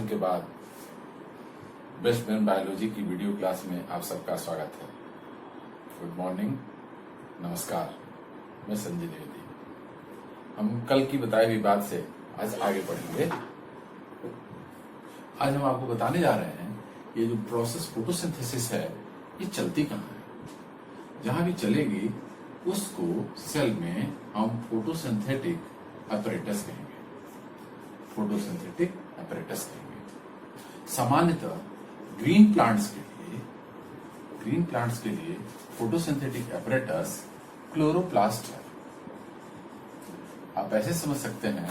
Vacation के बाद best man biology की वीडियो क्लास में आप सबका स्वागत है। गुड मॉर्निंग, नमस्कार। मैं संजय द्विवेदी। हम कल की बताई हुई बात से आज आगे बढ़ेंगे। आज हम आपको बताने जा रहे हैं ये जो प्रोसेस फोटोसिंथेसिस है ये चलती कहाँ है। जहां भी चलेगी उसको सेल में हम फोटोसिंथेटिक अपैरेटस कहेंगे। फोटोसिंथेटिक अपैरेटस कहेंगे। सामान्यतः ग्रीन प्लांट्स के लिए फोटोसिंथेटिक अपैरेटस क्लोरोप्लास्ट है। आप ऐसे समझ सकते हैं,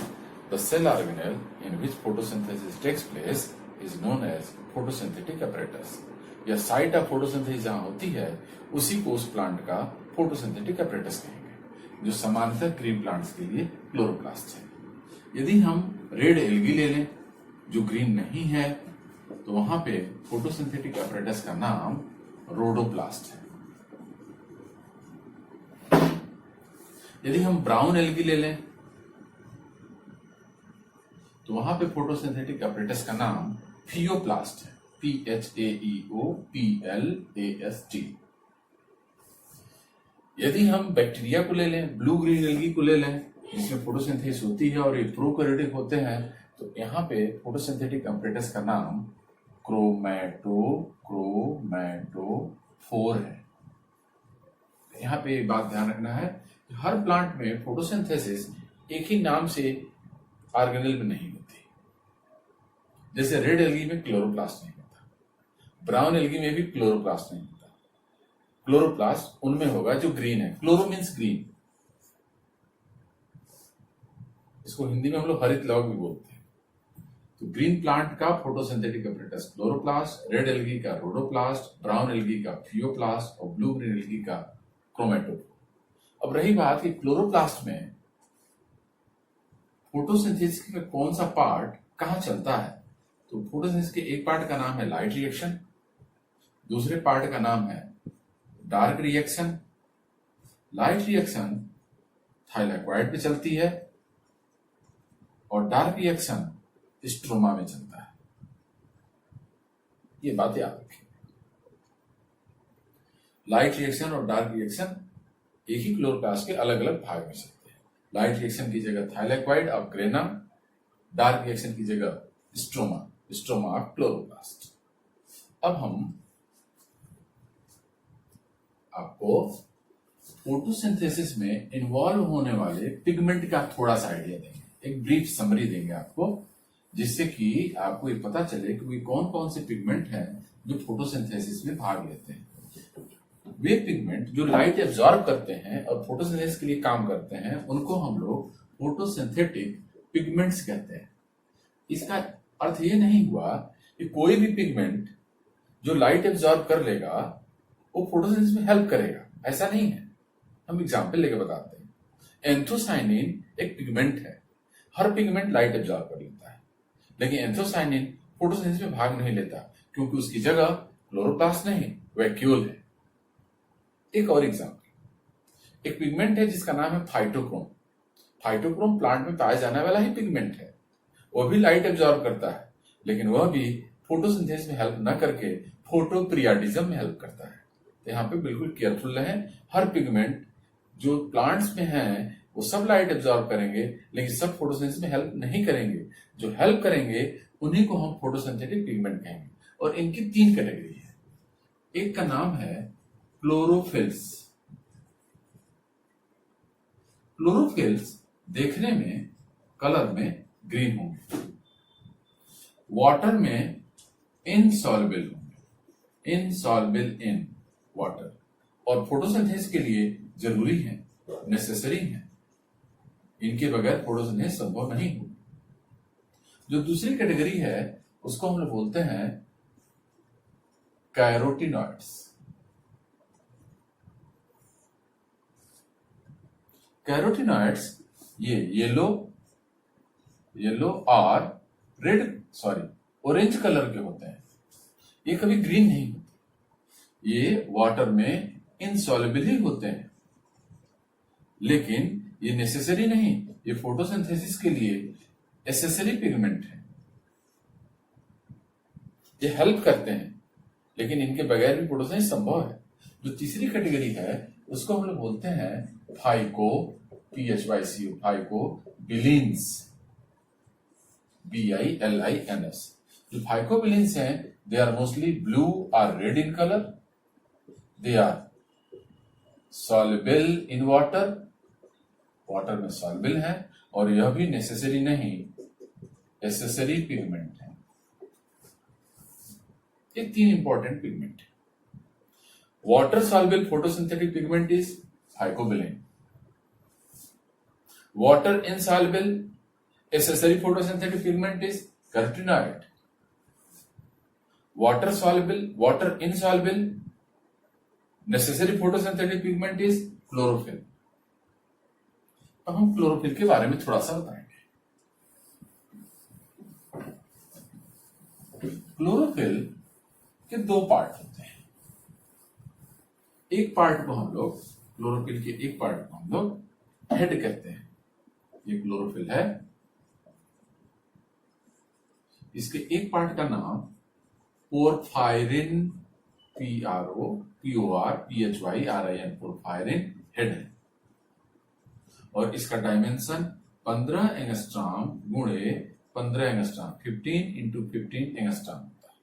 the cell organelle in which photosynthesis takes place is known as photosynthetic apparatus. या साइट ऑफ फोटोसिंथेसिस जहां होती है उसी को उस प्लांट का फोटोसिंथेटिक अपैरेटस कहेंगे, जो सामान्यतः ग्रीन प्लांट्स के लिए क्लोरोप्लास्ट है। यदि हम रेड एल्गी ले लें जो ग्रीन नहीं है, तो वहां पे फोटोसिंथेटिक अपैरेटस का नाम रोडोप्लास्ट है। यदि हम ब्राउन एल्गी ले लें तो वहां पे फोटोसिंथेटिक अपैरेटस का नाम फियोप्लास्ट है। PHAEOPLAST। यदि हम बैक्टीरिया को ले लें, ब्लू ग्रीन एल्गी को ले लें जिसमें फोटोसिंथेसिस होती है और ये प्रोकैरियोटिक होते हैं, तो यहाँ पे फोटोसिंथेटिक अपैरेटस का नाम क्रोमैटोफोर है। यहाँ पे एक बात ध्यान रखना है, हर प्लांट में फोटोसिंथेसिस एक ही नाम से ऑर्गेनेल में नहीं होती। जैसे रेड एल्गी में क्लोरोप्लास्ट नहीं होता, ब्राउन एल्गी में भी क्लोरोप्लास्ट नहीं होता। क्लोरोप्लास्ट उनमें होगा जो ग्रीन है। क्लोरो मीन्स ग्रीन, इसको हिंदी में हम लोग हरित लौक भी बोलते हैं। तो ग्रीन प्लांट का photosynthetic apparatus chloroplast, red algae का रोडोप्लास्ट, ब्राउन एल्गी का फियोप्लास्ट और ब्लू ग्रीन एल्गी का क्रोमैटोफोर। अब रही बात कि क्लोरोप्लास्ट में फोटोसिंथेसिस का कौन सा पार्ट कहां चलता है, तो फोटोसिंथेसिस के एक पार्ट का नाम है लाइट रिएक्शन, दूसरे पार्ट का नाम है dark reaction. Light reaction thylakoid पे चलती है और डार्क रिएक्शन स्ट्रोमा में चलता है। ये बात याद रखें। लाइट रिएक्शन और डार्क रिएक्शन एक ही क्लोरोप्लास्ट के अलग अलग भाग में चलते हैं। लाइट रिएक्शन की जगह thylakoid of granum, dark reaction की जगह स्ट्रोमा ऑफ क्लोरोप्लास्ट। अब हम आपको फोटोसिंथेसिस में इन्वॉल्व होने वाले पिगमेंट का थोड़ा सा आइडिया देंगे, एक ब्रीफ समरी देंगे आपको, जिससे कि आपको ये पता चले कि वे कौन कौन से पिगमेंट हैं जो फोटोसिंथेसिस में भाग लेते हैं। वे पिगमेंट जो लाइट एब्जॉर्ब करते हैं और फोटोसिंथेसिस के लिए काम करते हैं, उनको हम लोग फोटोसिंथेटिक पिगमेंट्स कहते हैं। इसका अर्थ ये नहीं हुआ कि कोई भी पिगमेंट जो लाइट एब्जॉर्ब कर लेगा वो फोटोसिंथेसिस में हेल्प करेगा, ऐसा नहीं है। हम एग्जांपल लेके बताते हैं। एंथोसाइनिन एक पिगमेंट है, हर पिगमेंट लाइट एब्जॉर्ब कर लेता है, लेकिन एंथोसाइनिन फोटोसिंथेसिस में भाग नहीं लेता क्योंकि उसकी जगह क्लोरोप्लास्ट नहीं, वैक्यूल है। एक और एग्जांपल, एक पिगमेंट है जिसका नाम है फाइटोक्रोम। फाइटोक्रोम प्लांट में पाया जाने वाला ही पिगमेंट है। वह भी लाइट एब्जॉर्ब करता है, लेकिन वह भी फोटोसिंथेसिस में हेल्प न करके फोटोपीरियोडिज्म में हेल्प करता है। तो यहाँ पे बिल्कुल केयरफुल रहें। हर पिगमेंट जो प्लांट्स में है वो सब लाइट एब्जॉर्ब करेंगे, लेकिन सब फोटोसिंथेसिस में हेल्प नहीं करेंगे। जो हेल्प करेंगे उन्हीं को हम फोटोसिंथेटिक पिगमेंट कहेंगे। और इनकी तीन कैटेगरी है। एक का नाम है क्लोरोफिल्स। क्लोरोफिल्स देखने में, कलर में ग्रीन होंगे, वाटर में इनसॉल्युबल होंगे, इनसॉल्युबल इन वाटर, और फोटोसिंथेसिस के लिए जरूरी है, नेसेसरी है। इनके बगैर फोटोसिंथेसिस संभव नहीं हो। जो दूसरी कैटेगरी है उसको हम लोग बोलते हैं कैरोटिनॉइड्स। कैरोटिनॉइड्स ये येलो और ऑरेंज कलर के होते हैं। ये कभी ग्रीन नहीं होते, ये वाटर में इनसॉल्युबल ही होते हैं, लेकिन ये नेसेसरी नहीं, ये फोटोसिंथेसिस के लिए एसेसरी पिगमेंट है। ये हेल्प करते हैं, लेकिन इनके बगैर भी फोटोसिंथेसिस संभव है। जो तीसरी कैटेगरी है उसको हम लोग बोलते हैं phyco, PHYCO, phyco bilins, BILINS। जो फाइकोबिलिन्स हैं, दे आर मोस्टली ब्लू और red in colour, they are soluble in water, water में सॉल्युबल है, और यह भी नेसेसरी नहीं, एसेसरी पिगमेंट है। ये 3 इंपॉर्टेंट पिगमेंट है। Water soluble photosynthetic pigment is phycobilin. Water insoluble accessory photosynthetic pigment is carotenoid. Water soluble, water insoluble necessary photosynthetic pigment is chlorophyll. अब हम क्लोरोफिल के बारे में थोड़ा सा बताएंगे। क्लोरोफिल के 2 पार्ट होते हैं। एक पार्ट को हम लोग, क्लोरोफिल के एक पार्ट को हम लोग हेड कहते हैं। ये क्लोरोफिल है, इसके एक पार्ट का नाम पोरफायरिन, PROPHYRIN, पोरफायरिन हेड है, और इसका डायमेंशन 15 एंगस्ट्रॉम गुणे 15 एंगस्ट्रॉम, 15 into 15 एंगस्ट्रॉम होता है।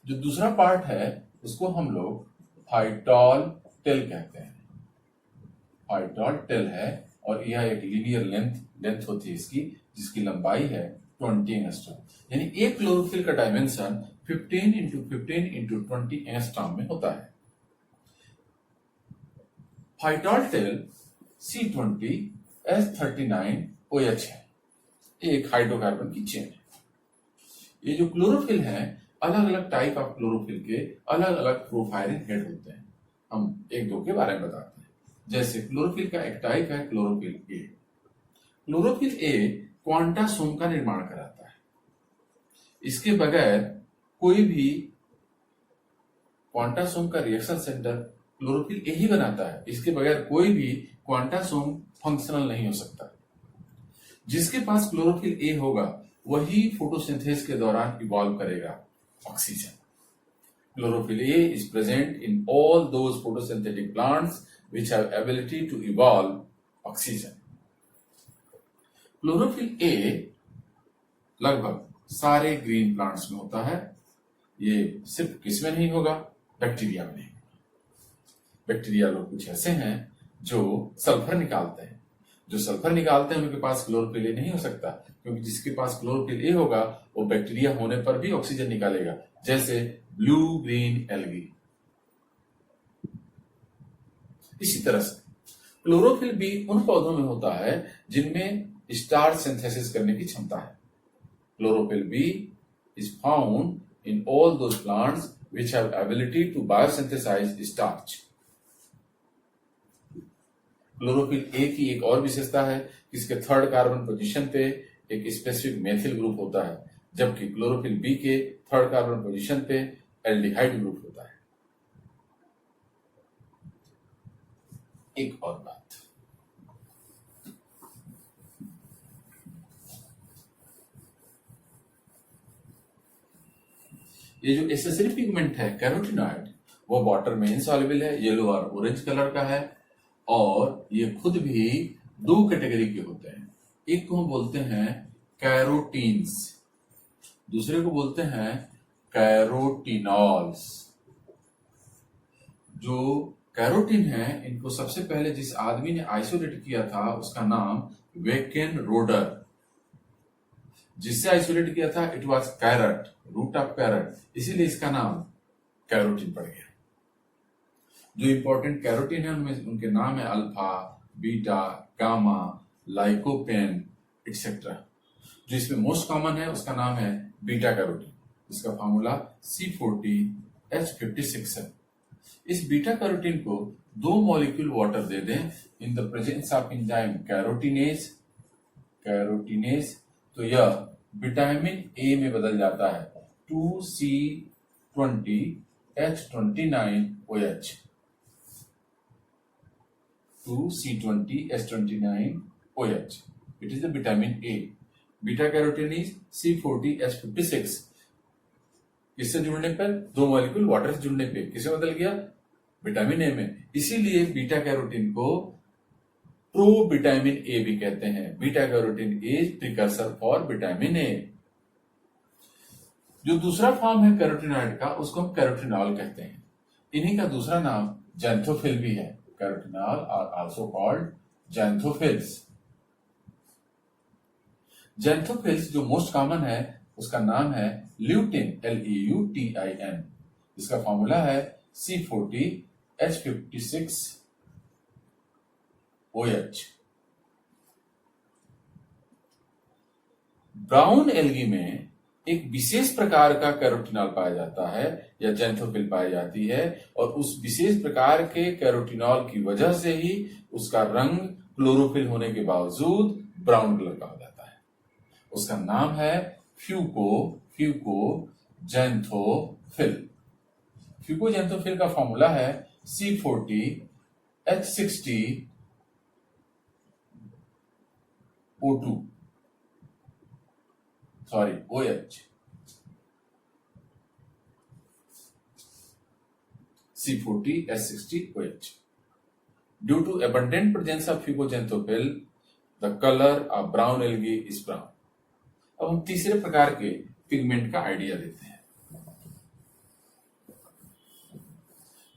जो दूसरा पार्ट है उसको हम लोग फाइटॉल टेल कहते हैं। फाइटॉल टेल है, और यह एक लीनियर लेंथ होती है इसकी, जिसकी लंबाई है 20 एंगस्ट्रॉम। यानी एक क्लोरोफिल का डायमेंशन 15 into 15 into 20 एंगस्ट्रॉम में होता है। फाइटॉल टेल C20H39OH है, एक हाइड्रोकार्बन की चेन है। ये जो क्लोरोफिल है, अलग अलग टाइप ऑफ क्लोरोफिल के अलग अलग प्रोफायरिन हेड होते हैं। हम एक दो के बारे में बताते हैं। जैसे क्लोरोफिल का एक टाइप है chlorophyll A. Chlorophyll A quantasome का निर्माण कराता है। इसके बगैर कोई भी, क्वांटासोम का रिएक्शन सेंटर क्लोरोफिल ए ही बनाता है, इसके बगैर कोई भी क्वांटासोम फंक्शनल नहीं हो सकता। जिसके पास क्लोरोफिल ए होगा वही फोटोसिंथेसिस के दौरान इवॉल्व करेगा oxygen. Chlorophyll A is present in all those photosynthetic plants which have ability to evolve oxygen. Chlorophyll A लगभग सारे ग्रीन प्लांट्स में होता है। ये सिर्फ किसमें नहीं होगा, बैक्टीरिया में नहीं। बैक्टीरिया लोग कुछ ऐसे हैं जो सल्फर निकालते हैं। जो सल्फर निकालते हैं उनके पास क्लोरोफिल ए नहीं हो सकता, क्योंकि जिसके पास क्लोरोफिल ए होगा वो बैक्टीरिया होने पर भी ऑक्सीजन निकालेगा, जैसे ब्लू ग्रीन एल्गी। इसी तरह से क्लोरोफिल भी उन पौधों में होता है जिनमें स्टार्च सिंथेसिस करने की क्षमता है। Chlorophyll B is found in all those plants which have ability to biosynthesize starch. Chlorophyll A की एक और विशेषता है कि इसके 3rd कार्बन पोजीशन पे एक स्पेसिफिक मेथिल ग्रुप होता है, जबकि क्लोरोफिल बी के 3rd कार्बन पोजीशन पे एल्डिहाइड ग्रुप होता है। एक और बात, ये जो एसेसरी पिगमेंट है कैरोटिनॉइड, वो वाटर में इनसॉल्युबल है, येलो और ऑरेंज कलर का है, और ये खुद भी 2 कैटेगरी के होते हैं। एक को हम बोलते हैं कैरोटीन्स, दूसरे को बोलते हैं कैरोटिनॉल्स। जो कैरोटीन है, इनको सबसे पहले जिस आदमी ने आइसोलेट किया था उसका नाम वेकेन रोडर। जिससे आइसोलेट किया था it was carrot, root of carrot, इसीलिए इसका नाम कैरोटीन पड़ गया। जो इंपॉर्टेंट कैरोटीन है उनमें उनके नाम है alpha, beta, gamma, lycopene etcetera. जो इसमें मोस्ट कॉमन है उसका नाम है बीटा कैरोटीन, इसका फॉर्मूला C40H56 है। इस बीटा कैरोटीन को 2 मॉलिक्यूल वाटर दे दें in the presence of enzyme carotenase, तो यह विटामिन ए में बदल जाता है 2C20H29OH। 2C20H29OH, it is the vitamin A. Beta carotene is C40H56. किससे जुड़ने पर? दो मॉलिक्यूल वाटर से जुड़ने पे किसे बदल गया? विटामिन ए में। इसीलिए बीटा कैरोटीन को प्रो विटामिन ए भी कहते हैं। Beta carotene is precursor for vitamin A. जो दूसरा फॉर्म है कैरोटीनॉइड का, उसको हम कैरोटीनॉल कहते हैं। इन्हीं का दूसरा नाम जैंथोफिल भी है। Carotenol are also called xanthophylls. Xanthophylls जो मोस्ट कॉमन है उसका नाम है ल्यूटिन, LEUTIN। इसका फॉर्मूला है C40H56OH। ब्राउन एल्गी में एक विशेष प्रकार का कैरोटीनॉल पाया जाता है या जैंथोफिल पाई जाती है, और उस विशेष प्रकार के कैरोटीनॉल की वजह से ही उसका रंग क्लोरोफिल होने के बावजूद ब्राउन कलर का हो जाता है। उसका नाम है फ्यूकोजैंथोफिल। फ्यूकोजैंथोफिल का फॉर्मूला है C40H60O2 OH। C40H60OH। Due to abundant presence of fucoxanthophil, the color of brown algae is brown। अब हम तीसरे प्रकार के पिगमेंट का आइडिया लेते हैं।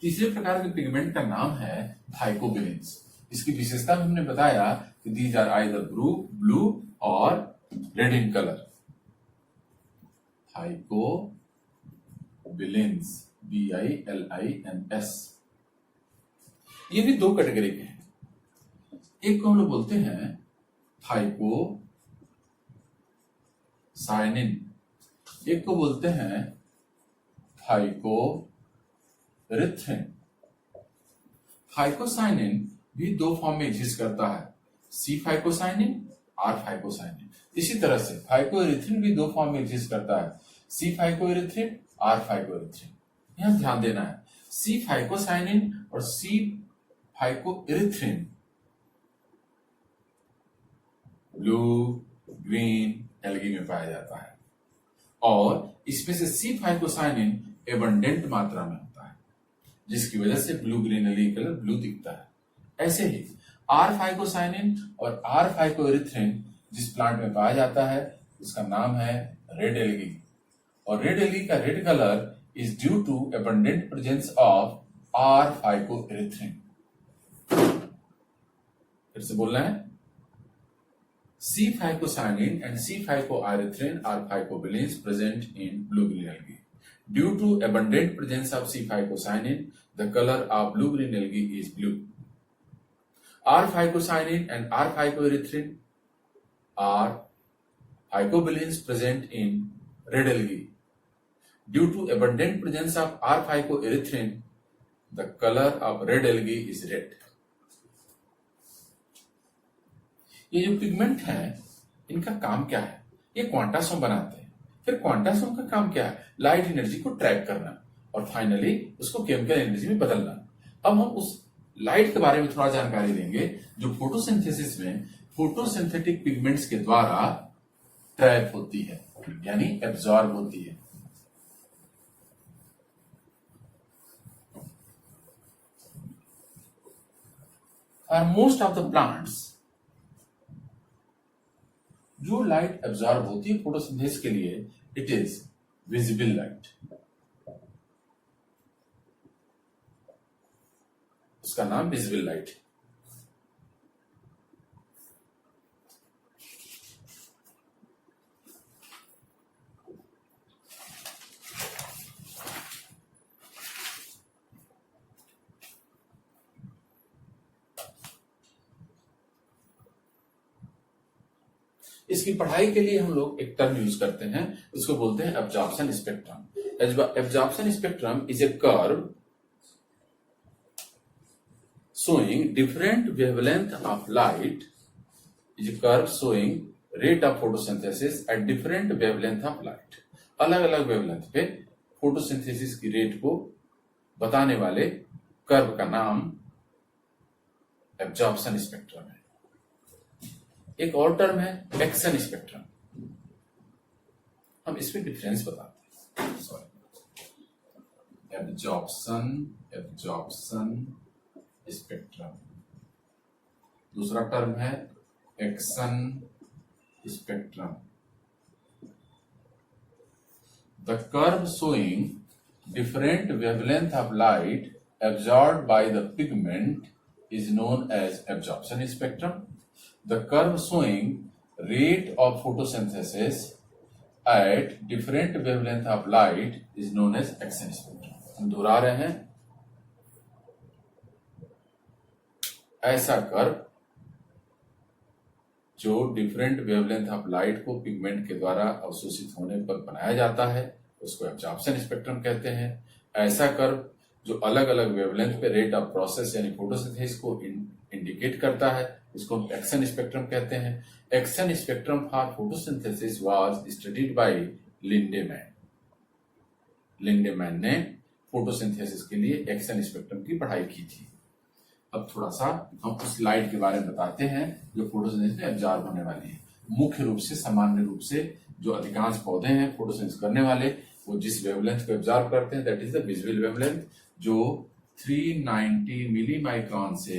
तीसरे प्रकार के पिगमेंट का नाम है थाइकोबिलिन्स। इसकी विशेषता में हमने बताया कि दीज आर आइदर ब्लू और रेड इन कलर। थाइकोबिलिन्स BILINS। ये भी दो कैटेगरी के हैं। एक को हम लोग बोलते हैं थाइकोसाइनिन, एक को बोलते हैं थाइकोरिथ्रिन। थाइकोसाइनिन भी दो फॉर्म में एग्जिस्ट करता है, C-फाइकोसाइनिन, R-फाइकोसाइनिन। इसी तरह से फाइकोरिथ्रिन भी दो फॉर्म में एग्जिस्ट करता है, C-फाइकोरिथ्रिन, R-फाइकोरिथ्रिन। यहां ध्यान देना है, C-फाइकोसाइनिन और C-फाइकोरिथ्रिन ब्लू ग्रीन एल्गी में पाया जाता है, और इसमें से C-फाइकोसाइनिन एबंडेंट मात्रा में होता है, जिसकी वजह से blue green algae colour blue दिखता है। ऐसे ही R-फाइकोसाइनिन और R-फाइकोरिथ्रिन जिस प्लांट में पाया जाता है उसका नाम है रेड एल्गी, और रेड एल्गी का red colour is due to abundant presence of R-फाइकोरिथ्रिन। फिर से बोलना है, C-फाइकोसाइनिन and C-फाइकोरिथ्रिन are phycobilins present in blue-green algae. Due to abundant presence of C-फाइकोसाइनिन, the color of blue-green algae is blue. R-फाइकोसाइनिन and R-फाइकोरिथ्रिन are phycobilins present in red algae. Due to abundant presence of R-फाइकोरिथ्रिन, the color of red algae is red. ये जो pigment हैं इनका काम क्या है? ये quantasome बनाते हैं। फिर क्वांटासोम का काम क्या है? लाइट एनर्जी को ट्रैक करना और फाइनली उसको केमिकल एनर्जी में बदलना। अब हम उस लाइट के बारे में थोड़ा जानकारी देंगे जो फोटोसिंथेसिस में फोटोसिंथेटिक पिगमेंट्स के द्वारा ट्रैप होती है, यानी एब्जॉर्ब होती है। For most of the plants, जो लाइट एब्जॉर्ब होती है फोटोसिंथेसिस के लिए, इट इज विजिबल लाइट। उसका नाम विजिबल लाइट। इसकी पढ़ाई के लिए हम लोग एक टर्म यूज करते हैं, उसको बोलते हैं absorption spectrum. Absorption spectrum is a curve showing different wavelength of light, is a curve showing rate of photosynthesis at different wavelength of light। अलग अलग वेवलेंथ पे फोटोसिंथेसिस की रेट को बताने वाले कर्व का नाम एब्जॉर्प्शन स्पेक्ट्रम है। एक और टर्म है एक्शन स्पेक्ट्रम। हम इसमें डिफरेंस बताते हैं। Sorry, absorption spectrum. दूसरा टर्म है action spectrum. The curve showing different wavelength of light absorbed by the pigment is known as absorption spectrum. The curve showing rate of photosynthesis at different wavelength of light is known as action spectrum. हम दोहरा रहे हैं, ऐसा curve जो different wavelength of light को pigment के द्वारा अवशोषित होने पर बनाया जाता है उसको एब्जॉर्प्शन स्पेक्ट्रम कहते हैं। ऐसा कर्व जो अलग अलग वेवलेंथ पे रेट ऑफ प्रोसेस यानी फोटोसिंथेसिस को इंडिकेट करता है इसको हम एक्शन स्पेक्ट्रम कहते हैं। Action spectrum for photosynthesis was studied by Lindemann. Lindemann ने फोटोसिंथेसिस के लिए एक्शन स्पेक्ट्रम की पढ़ाई की थी। अब थोड़ा सा हम उस लाइट के बारे में बताते हैं जो फोटोसिंथेसिस में एब्जॉर्ब होने वाली है। मुख्य रूप से सामान्य रूप से जो अधिकांश पौधे हैं फोटोसिंथेसिस करने वाले वो जिस वेवलेंथ को एब्जॉर्ब करते हैं that is the visible wavelength, जो 390 मिली माइक्रोन से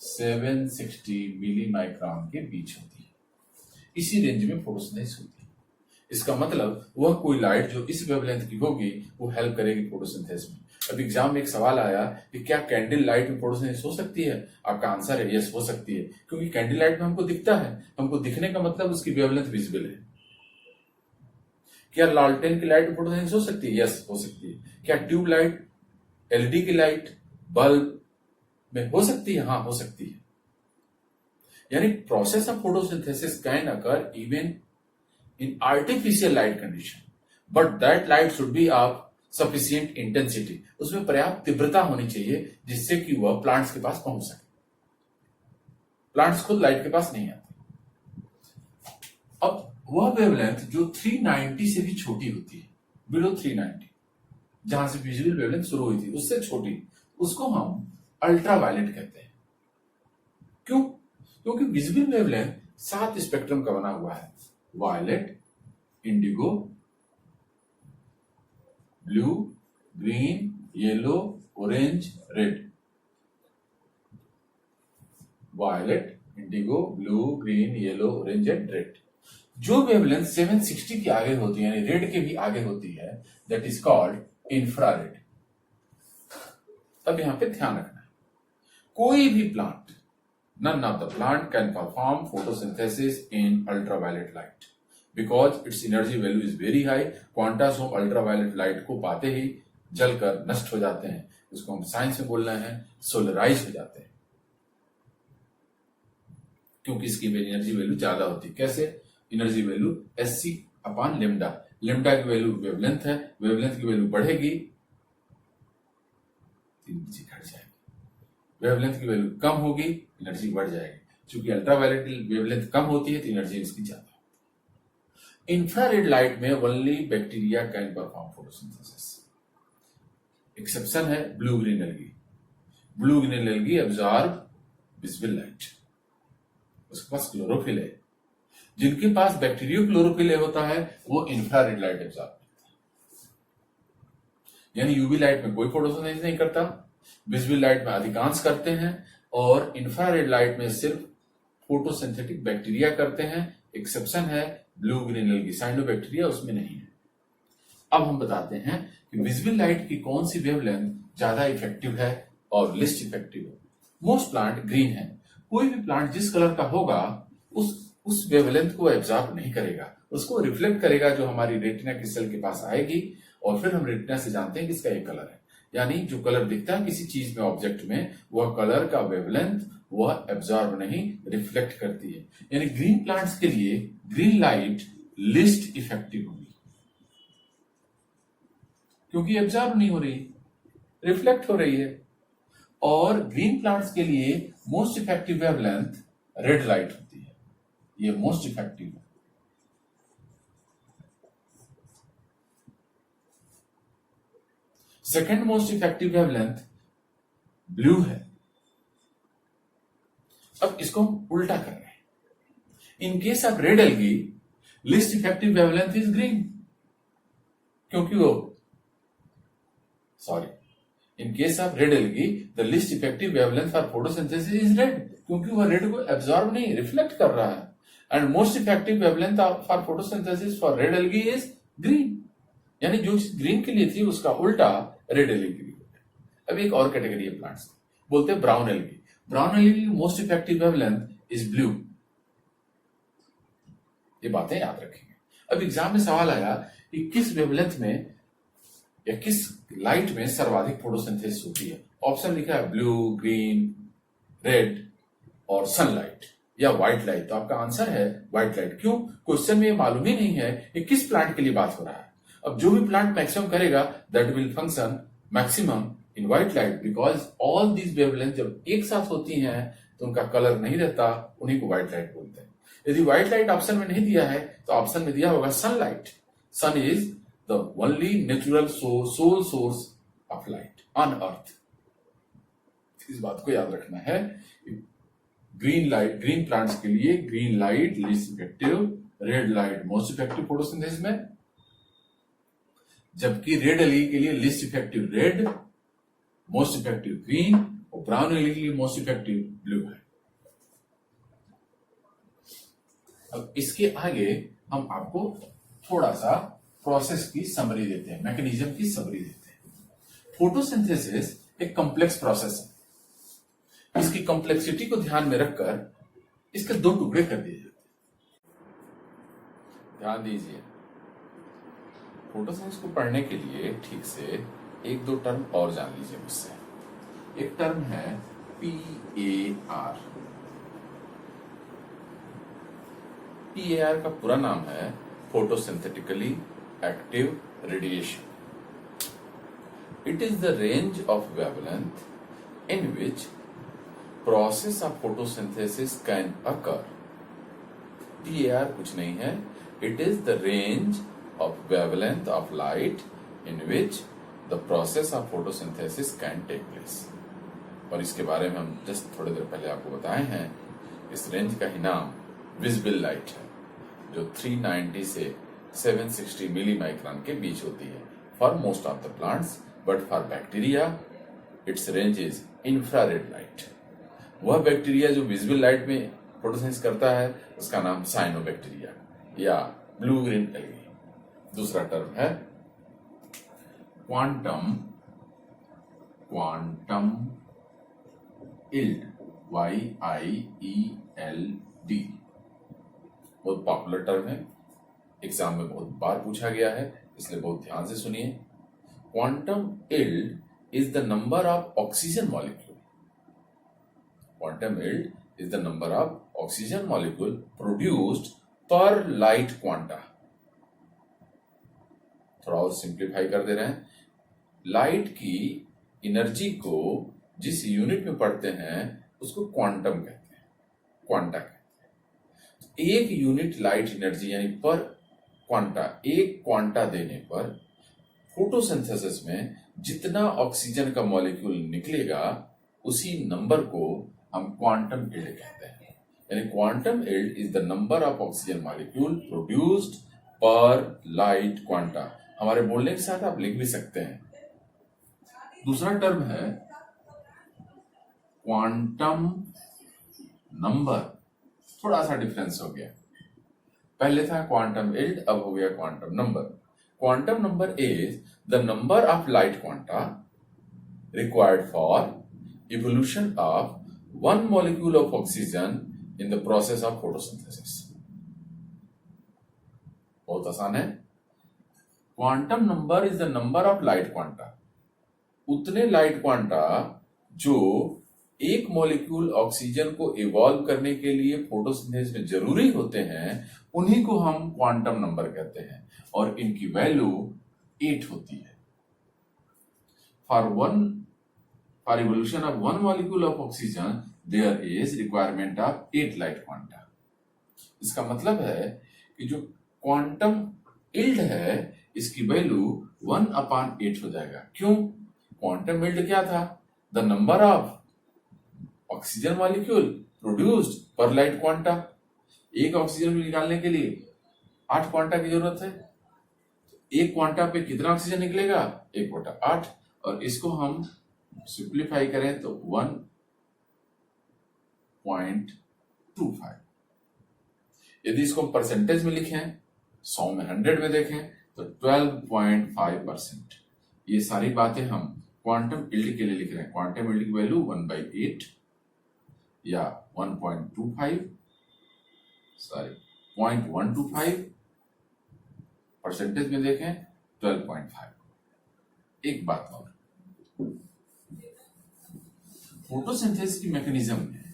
760 मिली माइक्रोन के बीच होती है। इसी रेंज में फोटोसिंथेसिस होती है। इसका मतलब वह कोई लाइट जो इस वेवलेंथ की होगी वो हेल्प करेगी फोटोसिंथेसिस में। अब एग्जाम में एक सवाल आया कि क्या कैंडल लाइट में फोटोसिंथेसिस हो सकती है? आपका आंसर है यस, हो सकती है, क्योंकि कैंडल लाइट में हमको दिखता है, हमको दिखने का मतलब उसकी वेवलेंथ विजिबल है। क्या लालटेन की लाइट में फोटोसिंथेसिस हो सकती है? यस, हो सकती है। क्या ट्यूब लाइट, एलईडी की लाइट, बल्ब में हो सकती है? हाँ, हो सकती है। यानी process of photosynthesis can occur even in artificial light condition, but that light should be of sufficient intensity. उसमें पर्याप्त तीव्रता होनी चाहिए जिससे कि वह प्लांट्स के पास पहुंच सके। प्लांट्स खुद लाइट के पास नहीं आते। अब वह वेवलेंथ जो 390 से भी छोटी होती है, बिलो 390, जहां से विजुअल वेवलेंथ शुरू हुई थी उससे छोटी, उसको हम अल्ट्रावायलेट कहते हैं। क्यों? क्योंकि विजिबल वेवलेंथ 7 स्पेक्ट्रम का बना हुआ है। Violet, indigo, blue, green, yellow, orange, red. Violet, indigo, blue, green, yellow, orange and red. जो वेवलेंथ 760 के आगे होती है यानी रेड के भी आगे होती है दैट इज कॉल्ड इंफ्रारेड। अब यहां पे ध्यान रखना है, कोई भी plant, none of the plant can perform photosynthesis in ultraviolet light because its energy value is very high. Qantas हम अल्ट्रावायलेट लाइट को पाते ही जलकर नष्ट हो जाते हैं। इसको हम साइंस में बोल रहे हैं सोलराइज हो जाते हैं, क्योंकि इसकी एनर्जी वैल्यू ज्यादा होती है। कैसे? Energy value Sc upon lambda. Lambda की वैल्यू वेवलेंथ है, वेवलेंथ की वैल्यू बढ़ेगी, एनर्जी घट जाएगी। वेवलेंथ की वैल्यू कम होगी, एनर्जी बढ़ जाएगी। क्योंकि अल्ट्रावायलेट वेवलेंथ कम होती है तो एनर्जी इसकी ज्यादा होती है। इंफ्रारेड लाइट में only bacteria can perform photosynthesis. Exception है blue green algae. Blue green algae absorb visible light, उसके पास क्लोरोफिल है। जिनके पास बैक्टीरियो क्लोरोफिल होता है वो इंफ्रारेड लाइट एब्जॉर्ब करता है। यानी यूवी लाइट में कोई फोटोसिंथेसिस नहीं करता, विजिबल लाइट में अधिकांश करते हैं, और इंफ्रारेड लाइट में सिर्फ फोटोसिंथेटिक बैक्टीरिया करते हैं। एक्सेप्शन है ब्लू ग्रीन एल्गी, साइनोबैक्टीरिया उसमें नहीं है। अब हम बताते हैं कि विजिबल लाइट की कौन सी वेवलेंथ ज्यादा इफेक्टिव है और लिस्ट इफेक्टिव है। मोस्ट प्लांट ग्रीन है। कोई भी प्लांट जिस कलर का होगा उस वेवलेंथ को एब्जॉर्ब नहीं करेगा, उसको रिफ्लेक्ट करेगा जो हमारी रेटिना की सेल के पास आएगी, और फिर हम रेटिना से जानते हैं कि इसका एक कलर है। यानी जो कलर दिखता है किसी चीज में, ऑब्जेक्ट में, वह कलर का वेवलेंथ वह एब्जॉर्ब नहीं, रिफ्लेक्ट करती है। यानी ग्रीन प्लांट्स के लिए ग्रीन लाइट लिस्ट इफेक्टिव होगी, क्योंकि एब्जॉर्ब नहीं हो रही, रिफ्लेक्ट हो रही है। और ग्रीन प्लांट्स के लिए most effective wavelength red light होती है, ये मोस्ट इफेक्टिव है। Second most effective wavelength blue है। अब इसको हम उल्टा कर रहे हैं। In case of red algae list effective wavelength is green, क्योंकि वो case of red algae the list effective wavelength for photosynthesis is red, क्योंकि वह रेड को एब्जॉर्ब नहीं रिफ्लेक्ट कर रहा है। And most effective wavelength for photosynthesis for red algae is green, यानी जो ग्रीन के लिए थी उसका उल्टा रेड एल्गी के लिए। अब एक और कैटेगरी है प्लांट्स, बोलते हैं brown algae. Brown algae most effective wavelength is blue. ये बातें याद रखेंगे। अब एग्जाम में सवाल आया कि किस वेवलेंथ में या किस लाइट में सर्वाधिक फोटोसिंथेसिस होती है। ऑप्शन लिखा है ब्लू, ग्रीन, रेड और सनलाइट या व्हाइट लाइट। तो आपका आंसर है व्हाइट लाइट। क्यों? क्वेश्चन में ये मालूम ही नहीं है कि किस प्लांट के लिए बात हो रहा है। अब जो भी प्लांट मैक्सिमम करेगा that will function maximum in white light, because all these wavelength जब एक साथ होती हैं तो उनका कलर नहीं रहता, उन्हीं को व्हाइट लाइट बोलते हैं। यदि व्हाइट लाइट ऑप्शन में नहीं दिया है तो ऑप्शन में दिया होगा sunlight. Sun is the only natural sole source of light on earth. इस बात को याद रखना है। ग्रीन लाइट, ग्रीन प्लांट्स के लिए green light least effective, red light most effective photosynthesis में, जबकि रेड एल्गी के लिए least effective red, most effective green और ब्राउन एल्गी के लिए मोस्ट इफेक्टिव ब्लू है। अब इसके आगे हम आपको थोड़ा सा प्रोसेस की समरी देते हैं, मैकेनिज्म की समरी देते हैं। फोटोसिंथेसिस एक कॉम्प्लेक्स प्रोसेस है। इसकी कॉम्प्लेक्सिटी को ध्यान में रखकर इसके दो टुकड़े कर दिए जाते हैं। ध्यान दीजिए, फोटोसिंथेसिस को पढ़ने के लिए ठीक से एक दो टर्म और जान लीजिए मुझसे। एक टर्म है PAR। PAR का पूरा नाम है photosynthetically active radiation. It is the range of wavelength in which process of photosynthesis can occur. PAR कुछ नहीं है, it is the range of wavelength of light in which the process of photosynthesis can take place. और इसके बारे में हम just थोड़ी देर पहले आपको बताए हैं। इस रेंज का ही नाम विजिबल लाइट है, जो 390 से 760 मिली माइक्रोन के बीच होती है for most of the plants, but for bacteria it's range is infrared light. वह बैक्टीरिया जो विजिबल लाइट में फोटोसिंथेसिस करता है उसका नाम साइनोबैक्टीरिया या ब्लू ग्रीन एल्गी। दूसरा टर्म है क्वांटम इल्ड, YIELD। बहुत पॉपुलर टर्म है, एग्जाम में बहुत बार पूछा गया है, इसलिए बहुत ध्यान से सुनिए। Quantum yield is the number of oxygen molecule. Quantum yield is the number of oxygen molecule produced पर लाइट क्वांटा। थोड़ा और सिंप्लीफाई कर दे रहे हैं। लाइट की एनर्जी को जिस यूनिट में पढ़ते हैं उसको क्वांटम कहते हैं, क्वांटा कहते हैं। एक यूनिट लाइट एनर्जी यानी पर क्वांटा, एक क्वांटा देने पर फोटोसिंथेसिस में जितना ऑक्सीजन का मॉलिक्यूल निकलेगा उसी नंबर को हम क्वांटम इल्ड कहते हैं। यानी quantum yield is the number of oxygen molecule produced पर लाइट क्वांटा। हमारे बोलने के साथ आप लिख भी सकते हैं। दूसरा टर्म है क्वांटम नंबर। थोड़ा सा डिफरेंस हो गया, पहले था क्वांटम इल्ड, अब हो गया quantum number. Quantum number is the number of light quanta required for evolution of one molecule of oxygen in the process of photosynthesis. बहुत आसान है। Quantum number is the number of light quanta. उतने light quanta जो एक molecule oxygen को evolve करने के लिए फोटोसिंथेसिस में जरूरी होते हैं, उन्हीं को हम क्वांटम नंबर कहते हैं और इनकी वैल्यू 8 होती है। For evolution of one molecule of oxygen there is requirement of 8 light quanta. इसका मतलब है कि जो क्वांटम इल्ड है इसकी वैल्यू 1/8 हो जाएगा। क्यों? क्वांटम इल्ड क्या था? The number of oxygen molecule produced पर लाइट क्वांटा। एक ऑक्सीजन निकालने के लिए 8 क्वांटा की जरूरत है। एक क्वांटा पे कितना ऑक्सीजन निकलेगा? 1/8। और इसको हम सिंप्लीफाई करें तो 1.25। यदि इसको हम परसेंटेज में लिखें, 100 में 100 में देखें तो 12.5%। ये सारी बातें हम क्वांटम यील्ड के लिए लिख रहे हैं। क्वांटम यील्ड की वैल्यू 1/8 या 1.25, सॉरी 0.125, परसेंटेज में देखें 12.5। एक बात और, फोटोसिंथेसिस की मैकेनिज्म में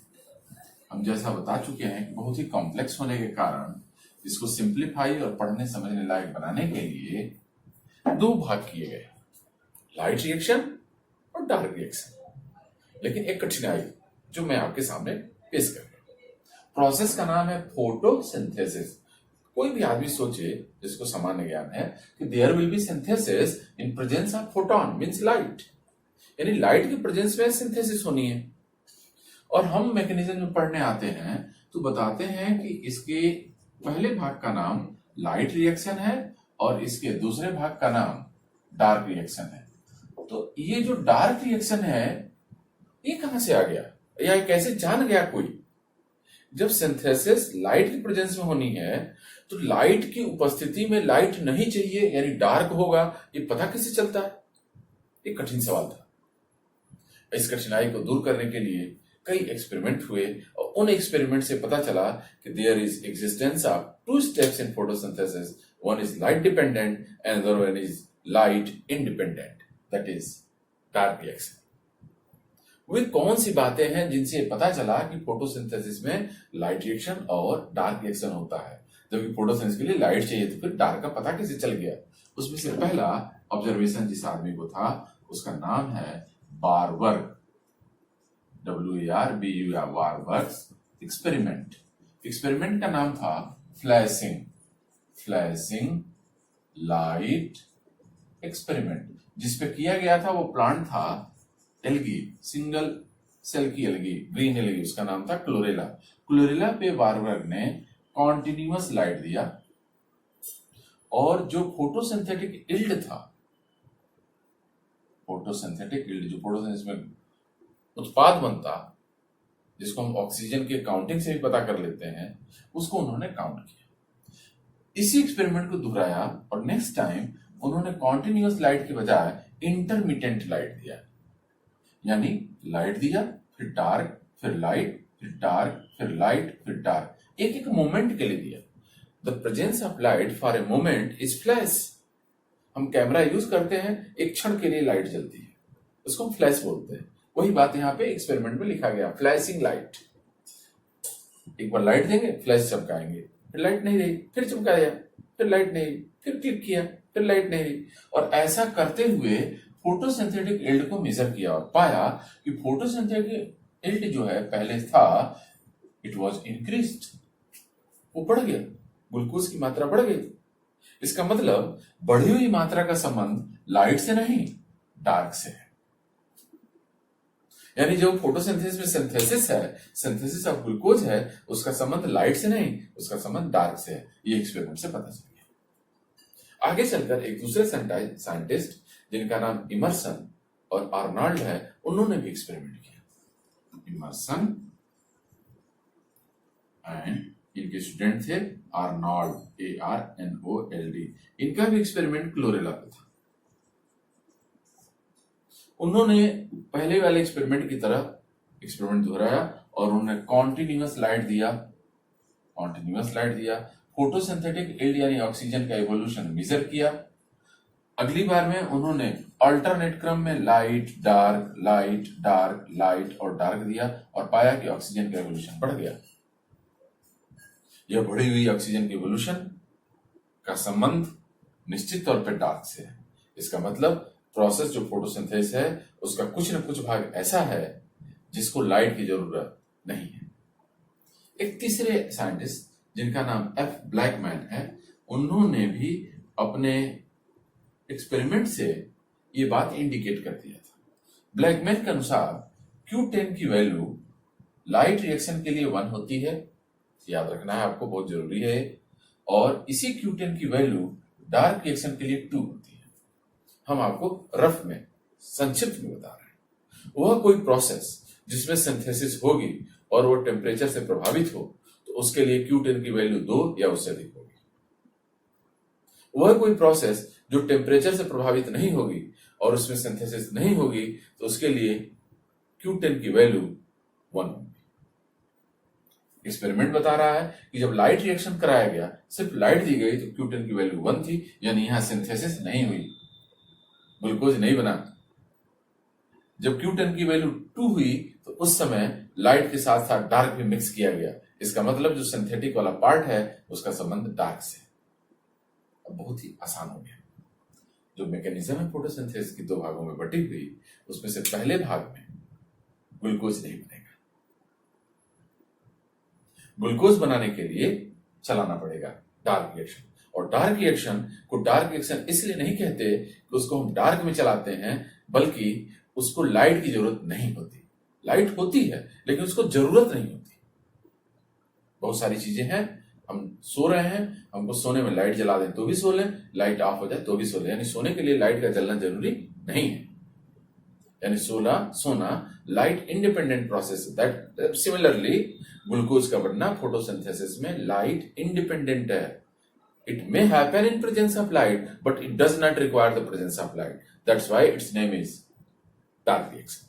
हम जैसा बता चुके हैं कि बहुत ही कॉम्प्लेक्स होने के कारण इसको सिंप्लीफाई और पढ़ने समझने लायक बनाने के लिए दो भाग किए गए, लाइट रिएक्शन और डार्क रिएक्शन। लेकिन एक कठिनाई जो मैं आपके सामने पेश कर रहा हूं, प्रोसेस का नाम है फोटोसिंथेसिस। कोई भी आदमी सोचे, जिसको सामान्य ज्ञान है, कि there will be synthesis in presence of photon means light, यानी लाइट की प्रेजेंस में सिंथेसिस होनी है। और हम मैकेनिज्म में पढ़ने आते हैं तो बताते हैं कि इसके पहले भाग का नाम लाइट रिएक्शन है और इसके दूसरे भाग का नाम डार्क रिएक्शन है। तो ये जो डार्क रिएक्शन है, ये कहां से आ गया या कैसे जान गया कोई? जब सिंथेसिस लाइट की प्रेजेंस में होनी है तो लाइट की उपस्थिति में लाइट नहीं चाहिए, यानी डार्क होगा, ये पता कैसे चलता है? एक कठिन सवाल था। इस कठिनाई को दूर करने के लिए कई एक्सपेरिमेंट हुए और उन एक्सपेरिमेंट से पता चला कि there is existence of two steps in photosynthesis, one is light dependent and other one is light independent, that is dark reaction. वे कौन सी बातें हैं जिनसे पता चला कि फोटोसिंथेसिस में लाइट रिएक्शन और डार्क रिएक्शन होता है, जबकि फोटोसिंथेसिस के लिए लाइट चाहिए, तो फिर डार्क का पता कैसे चल गया? उसमें से पहला ऑब्जर्वेशन जिस आदमी को था उसका नाम है बारबर्ग, WARBU या बारबर्ग एक्सपेरिमेंट। एक्सपेरिमेंट का नाम था फ्लैशिंग लाइट एक्सपेरिमेंट। जिसपे किया गया था वो प्लांट था एल्गी, सिंगल सेल की एल्गी, ग्रीन एल्गी, उसका नाम था क्लोरेला। क्लोरेला पे बारबर्ग ने कॉन्टिन्यूअस लाइट दिया और जो फोटोसिंथेटिक यील्ड था, फोटोसिंथेटिक यील्ड जो फोटोसिंथेसिस में उत्पाद बनता, जिसको हम ऑक्सीजन के काउंटिंग से भी पता कर लेते हैं, उसको उन्होंने काउंट किया। इसी एक्सपेरिमेंट को दोहराया और नेक्स्ट टाइम उन्होंने कॉन्टिन्यूअस लाइट के बजाय इंटरमिटेंट लाइट दिया, यानी लाइट दिया फिर डार्क फिर लाइट फिर डार्क फिर लाइट फिर डार्क, एक एक मोमेंट के लिए दिया। The presence of light for a moment is flash. हम कैमरा यूज करते हैं, एक क्षण के लिए लाइट जलती है, उसको हम फ्लैश बोलते हैं। वही बात यहाँ पे एक्सपेरिमेंट में लिखा गया, फ्लैशिंग लाइट। एक बार लाइट देंगे, फ्लैश चमकाएंगे, फिर लाइट नहीं रही, फिर चमकाया, फिर लाइट नहीं रही, फिर क्लिक किया, फिर लाइट नहीं रही। और ऐसा करते हुए फोटोसिंथेटिक यील्ड को मेजर किया और पाया कि फोटोसिंथेटिक यील्ड जो है पहले था, इट वाज इंक्रीज्ड, वो बढ़ गया, ग्लूकोज की मात्रा बढ़ गई। इसका मतलब बढ़ी हुई मात्रा का संबंध लाइट से नहीं, डार्क से है। यानी जो फोटोसिंथेसिस में सिंथेसिस है, सिंथेसिस ऑफ ग्लूकोज है, उसका संबंध लाइट से नहीं, उसका संबंध डार्क से है। ये एक्सपेरिमेंट से पता चल गया। आगे चलकर एक दूसरे साइंटिस्ट जिनका नाम इमर्सन और आर्नल्ड है, उन्होंने भी एक्सपेरिमेंट किया। इमर्सन एंड इनके स्टूडेंट थे आर्नोल्ड, ARNOLD। इनका भी एक्सपेरिमेंट क्लोरेला पे था। उन्होंने पहले वाले एक्सपेरिमेंट की तरह एक्सपेरिमेंट दोहराया और उन्होंने कॉन्टिन्यूअस लाइट दिया, फोटोसिंथेटिक यील्ड यानी ऑक्सीजन का इवोल्यूशन मेजर किया। अगली बार में उन्होंने अल्टरनेट क्रम में light dark light dark light और डार्क दिया और पाया कि ऑक्सीजन का इवोल्यूशन बढ़ गया। यह बढ़ी हुई ऑक्सीजन के इवोल्यूशन का संबंध निश्चित तौर पर डार्क से है। इसका मतलब प्रोसेस जो फोटोसिंथेसिस है उसका कुछ न कुछ भाग ऐसा है जिसको लाइट की जरूरत नहीं है। एक तीसरे साइंटिस्ट जिनका नाम F. ब्लैकमैन है, उन्होंने भी अपने एक्सपेरिमेंट से ये बात इंडिकेट कर दिया था। ब्लैकमैन के अनुसार Q10 की वैल्यू लाइट रिएक्शन के लिए 1 होती है, याद रखना है आपको, बहुत जरूरी है। और इसी Q10 की वैल्यू डार्क रिएक्शन के लिए 2 होती है। हम आपको रफ में संक्षिप्त में बता रहे हैं। वह कोई प्रोसेस जिसमें सिंथेसिस होगी और वो टेम्परेचर से प्रभावित हो तो उसके लिए Q10 की वैल्यू 2 या उससे अधिक होगी। वह कोई प्रोसेस जो टेम्परेचर से प्रभावित नहीं होगी और उसमें सिंथेसिस नहीं होगी तो उसके लिए Q10 की वैल्यू 1 होगी। एक्सपेरिमेंट बता रहा है कि जब लाइट रिएक्शन कराया गया, सिर्फ लाइट दी गई तो Q10 की वैल्यू 1 थी, यानी यहां सिंथेसिस नहीं हुई, ग्लूकोज नहीं बना। जब Q10 की वैल्यू 2 हुई तो उस समय लाइट के साथ साथ डार्क भी मिक्स किया गया। इसका मतलब जो सिंथेटिक वाला पार्ट है उसका संबंध डार्क से। अब बहुत ही आसान हो गया। जो मैकेनिज्म है फोटोसिंथेसिस की 2 भागों में बटी हुई, उसमें से पहले भाग में ग्लूकोज नहीं बनेगा। ग्लूकोज बनाने के लिए चलाना पड़ेगा डार्क रिएक्शन। और डार्क रिएक्शन को डार्क रिएक्शन इसलिए नहीं कहते कि उसको हम डार्क में चलाते हैं, बल्कि उसको लाइट की जरूरत नहीं होती। लाइट होती है लेकिन उसको जरूरत नहीं होती। बहुत सारी चीजें हैं, हम सो रहे हैं, हमको सोने में लाइट जला दें तो भी सो लें, लाइट ऑफ हो जाए तो भी सो लें, यानी सोने के लिए लाइट का जलना जरूरी नहीं है। यानी सोना light independent process. That similarly glucose का बनना फोटोसिंथेसिस में लाइट इंडिपेंडेंट है। It may happen in presence of light, but it does not require the presence of light. That's why its name is dark reaction.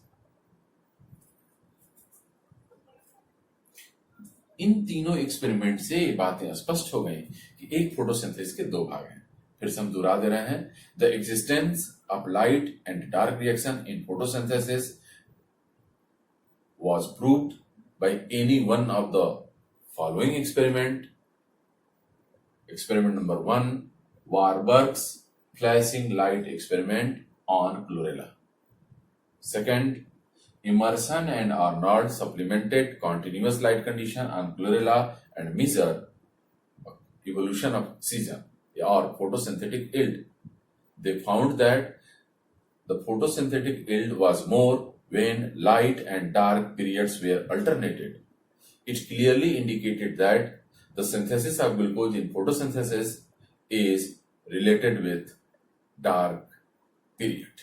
इन तीनों experiment से ये बातें स्पष्ट हो गई कि एक फोटोसिंथेसिस के 2 भाग हैं। फिर से हम दोहरा दे रहे हैं, the existence of light and dark reaction in photosynthesis was proved by any one of the following experiment. Experiment number 1, Warburg's flashing light experiment on chlorella. Second, Emerson and Arnold supplemented continuous light condition on chlorella and measured evolution of oxygen or photosynthetic yield. They found that the photosynthetic yield was more when light and dark periods were alternated. It clearly indicated that the synthesis of glucose in photosynthesis is related with dark period.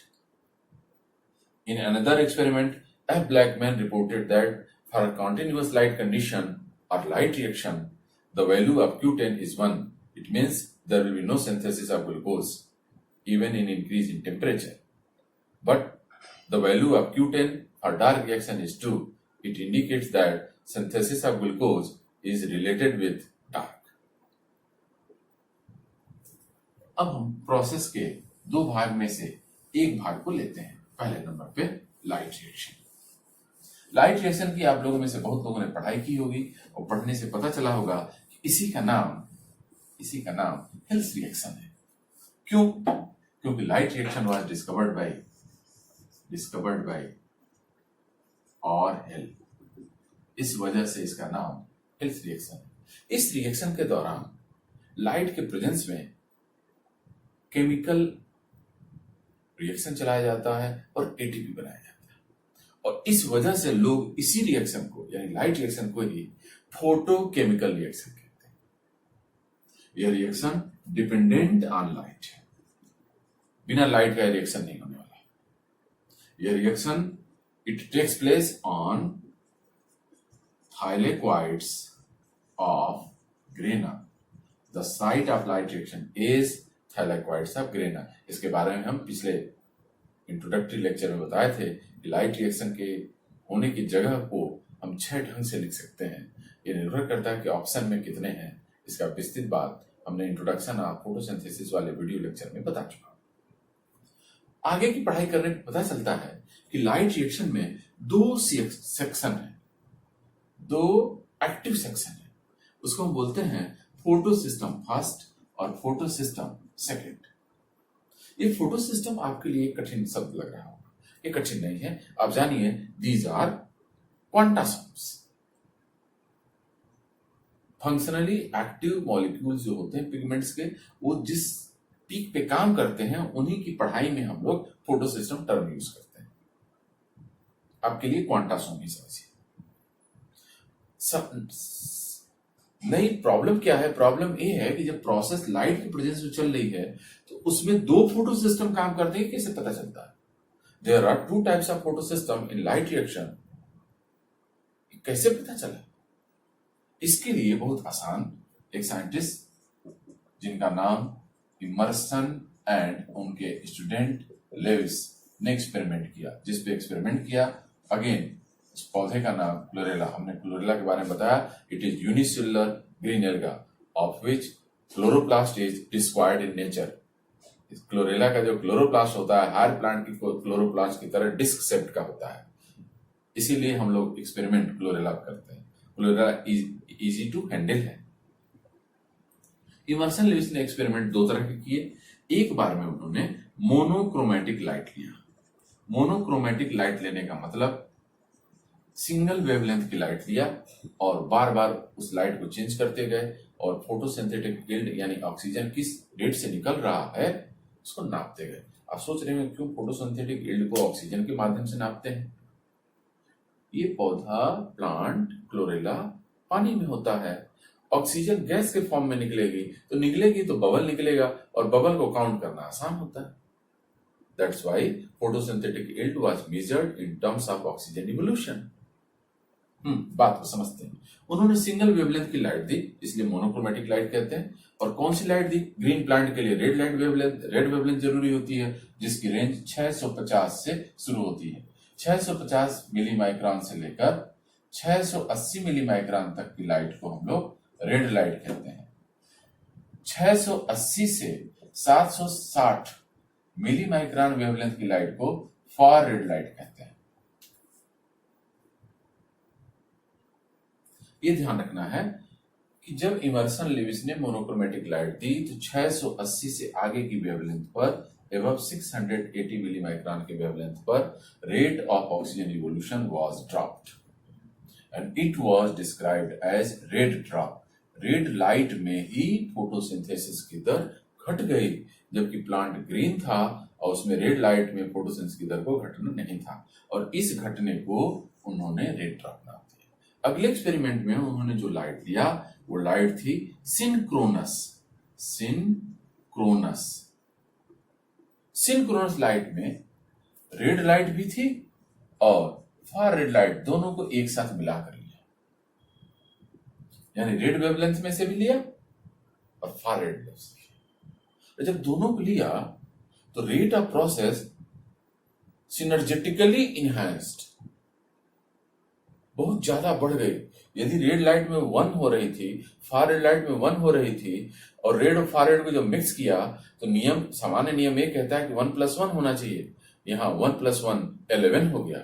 In another experiment, F. Blackman reported that for a continuous light condition or light reaction, the value of Q10 is 1. It means there will be no synthesis of glucose, even in increase in temperature. But the value of Q10 for dark reaction is 2. It indicates that synthesis of glucose is related with dark. अब हम process के 2 भाग में से एक भाग को लेते हैं। पहले नंबर पे लाइट रिएक्शन। लाइट रिएक्शन की आप लोगों में से बहुत लोगों ने पढ़ाई की होगी और पढ़ने से पता चला होगा कि इसी का नाम हेल्स रिएक्शन है। क्यों? क्योंकि light reaction was discovered by Orhel. इस वजह से इसका नाम हेल्स रिएक्शन है। इस रिएक्शन के दौरान लाइट के प्रेजेंस में केमिकल रिएक्शन चलाया जाता है और एटीपी बनाया जाता है, और इस वजह से लोग इसी रिएक्शन को यानी लाइट रिएक्शन को ही फोटोकेमिकल रिएक्शन कहते हैं। यह रिएक्शन डिपेंडेंट ऑन लाइट है, बिना लाइट का रिएक्शन नहीं होने वाला। यह reaction it takes place on thylakoids of grana. The site of light reaction is thylakoids of grana. इसके बारे में हम पिछले इंट्रोडक्टरी लेक्चर में बताए थे कि लाइट रिएक्शन के होने की जगह को हम 6 ढंग से लिख सकते हैं। ये निर्भर करता है कि ऑप्शन में कितने हैं। इसका विस्तृत बात हमने इंट्रोडक्शन ऑफ फोटोसिंथेसिस वाले वीडियो लेक्चर में बता चुका। आगे की पढ़ाई करने पर पता चलता है कि लाइट रिएक्शन में 2 सेक्शन है, 2 एक्टिव सेक्शन है। उसको हम बोलते हैं फोटो सिस्टम फर्स्ट और फोटो सिस्टम सेकेंड। ये फोटो सिस्टम आपके लिए कठिन शब्द लग रहा होगा, ये कठिन नहीं है, आप जानिए these are quantasomes. Functionally active molecules जो होते हैं पिगमेंट्स के, वो जिस पीक पे काम करते हैं उन्हीं की पढ़ाई में हम लोग फोटो सिस्टम टर्म यूज करते हैं। आपके लिए क्वांटासोम ही समझिए। नई प्रॉब्लम क्या है? प्रॉब्लम ये है कि जब प्रोसेस लाइट की प्रेजेंस में चल रही है तो उसमें 2 फोटो सिस्टम काम करते हैं, कैसे पता चलता है? There are two types of photosystem in light reaction. कैसे पता चला? इसके लिए बहुत आसान, एक साइंटिस्ट जिनका नाम इमर्सन एंड उनके स्टूडेंट लेविस ने एक्सपेरिमेंट किया। जिस पे एक्सपेरिमेंट किया, अगेन इस पौधे का नाम क्लोरेला, हमने क्लोरेला के बारे में बताया। It is unicellular green alga of which chloroplast is discovered in nature. इस क्लोरेला का जो क्लोरोप्लास्ट होता है हर प्लांट की क्लोरोप्लास्ट की तरह डिस्क शेप्ड का होता है, इसीलिए हम लोग एक्सपेरिमेंट क्लोरेला करते हैं। क्लोरेला इजी टू हैंडल है। इमर्सन लेविस ने एक्सपेरिमेंट दो तरह के किए। एक बार में उन्होंने मोनोक्रोमेटिक लाइट लिया। मोनोक्रोमेटिक लाइट लेने का मतलब सिंगल वेवलेंथ की लाइट लिया और बार बार उस लाइट को चेंज करते गए और फोटोसिंथेटिक यील्ड यानी ऑक्सीजन किस रेट से निकल रहा है उसको नापते गए। आप सोच रहे हैं क्यों फोटोसिंथेटिक यील्ड को ऑक्सीजन के माध्यम से नापते हैं? ये पौधा प्लांट क्लोरेला पानी में होता है, ऑक्सीजन गैस के फॉर्म में निकलेगी तो बबल निकलेगा और बबल को काउंट करना आसान होता है। That's why photosynthetic yield was measured in terms of oxygen evolution. बात को समझते हैं। उन्होंने सिंगल वेवलेंथ की लाइट दी, इसलिए मोनोक्रोमेटिक लाइट कहते हैं। और कौन सी लाइट दी? ग्रीन प्लांट के लिए रेड वेवलेंथ जरूरी होती है, जिसकी रेंज 650 से शुरू होती है। 650 मिली माइक्रोन से लेकर 680 मिली माइक्रोन तक की लाइट को हम लोग रेड लाइट कहते हैं। 680 से 760 मिली माइक्रोन वेवलेंथ की लाइट को फार रेड लाइट कहते हैं। ये ध्यान रखना है कि जब इमर्सन लेविस ने मोनोक्रोमेटिक लाइट दी तो 680 से आगे की वेवलेंथ पर एबव 680 मिली माइक्रोन के वेवलेंथ पर rate of oxygen evolution was dropped and it was described as red drop. Red light में ही फोटोसिंथेसिस की दर घट गई, जबकि प्लांट ग्रीन था और उसमें रेड लाइट में फोटोसिंथेसिस की दर को घटना नहीं था, और इस घटने को उन्होंने रेड ड्रॉप नाम दिया। अगले एक्सपेरिमेंट में उन्होंने जो लाइट दिया वो लाइट थी सिनक्रोनस। सिनक्रोनस लाइट में रेड लाइट भी थी और फार रेड लाइट, दोनों को एक साथ मिलाकर लिया, यानी रेड वेवलेंथ में से भी लिया और फार रेड वेवलेंथ से लिया। जब दोनों को लिया तो रेट ऑफ प्रोसेस सिनर्जेटिकली इनहैंस्ड, बहुत ज्यादा बढ़ गई। यदि रेड लाइट में 1 हो रही थी, फार रेड लाइट में 1 हो रही थी, और रेड और फार रेड को जब मिक्स किया तो सामान्य नियम ये कहता है कि 1 + 1 होना चाहिए। यहां 1 + 1 11 हो गया।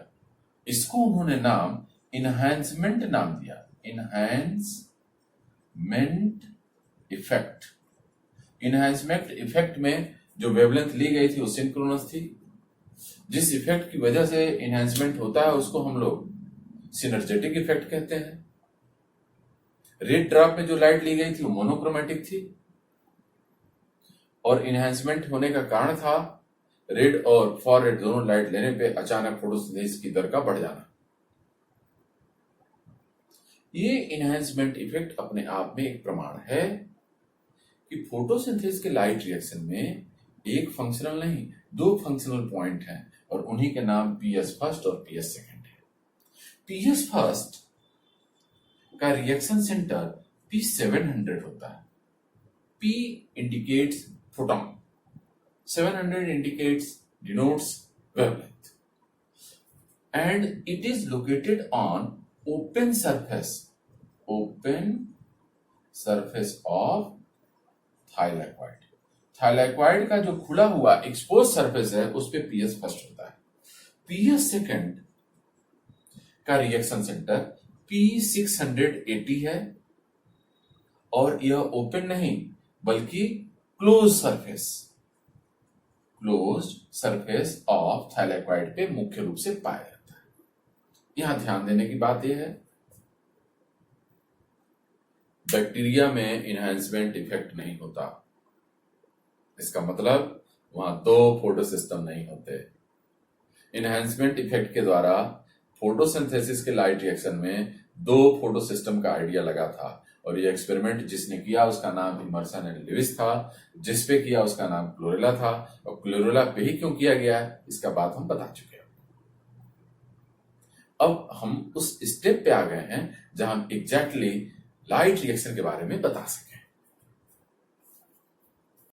इसको उन्होंने नाम इनहैंसमेंट नाम दिया, इनहैंसमेंट इफेक्ट। इनहैंसमेंट इफेक्ट में जो वेवलेंथ ली गई थी वो सिंक्रोनस थी। जिस इफेक्ट की वजह से इनहैंसमेंट होता है उसको हम लोग सिनर्जेटिक इफेक्ट कहते हैं। रेड ड्रॉप में जो लाइट ली गई थी वो मोनोक्रोमेटिक थी, और इनहैंसमेंट होने का कारण था रेड और फार रेड दोनों लाइट लेने पे अचानक फोटोसिंथेसिस की दर का बढ़ जाना। ये इनहैंसमेंट इफेक्ट अपने आप में एक प्रमाण है कि फोटोसिंथेसिस के लाइट रिएक्शन में एक फंक्शनल नहीं, 2 फंक्शनल पॉइंट हैं, और उन्हीं के नाम पीएस फर्स्ट और पीएस सेकंड है। पीएस फर्स्ट का रिएक्शन सेंटर P700 होता है। P indicates photon, 700 denotes wavelength, and it is located on open surface of thylakoid। थाइलैक्वाइड का जो खुला हुआ एक्सपोज सरफेस है उस पे पीएस फर्स्ट होता है। पीएस सेकंड का रिएक्शन सेंटर P680 है, और यह ओपन नहीं बल्कि क्लोज सरफेस ऑफ थाइलैक्वाइड पे मुख्य रूप से पाया जाता है। यहां ध्यान देने की बात यह है, बैक्टीरिया में इनहैंसमेंट इफेक्ट नहीं होता। इसका मतलब वहां 2 फोटोसिस्टम नहीं होते। इनहैंसमेंट इफेक्ट के द्वारा फोटोसिंथेसिस के लाइट रिएक्शन में 2 फोटोसिस्टम का आइडिया लगा था, और ये एक्सपेरिमेंट जिसने किया उसका नाम इमर्सन एंड लेविस था, जिसपे किया उसका नाम क्लोरेला था। और क्लोरेला पे ही क्यों किया गया है, इसका बात हम बता चुके हैं। अब हम उस स्टेप पे आ गए हैं जहां हम एग्जैक्टली लाइट रिएक्शन के बारे में बता सके।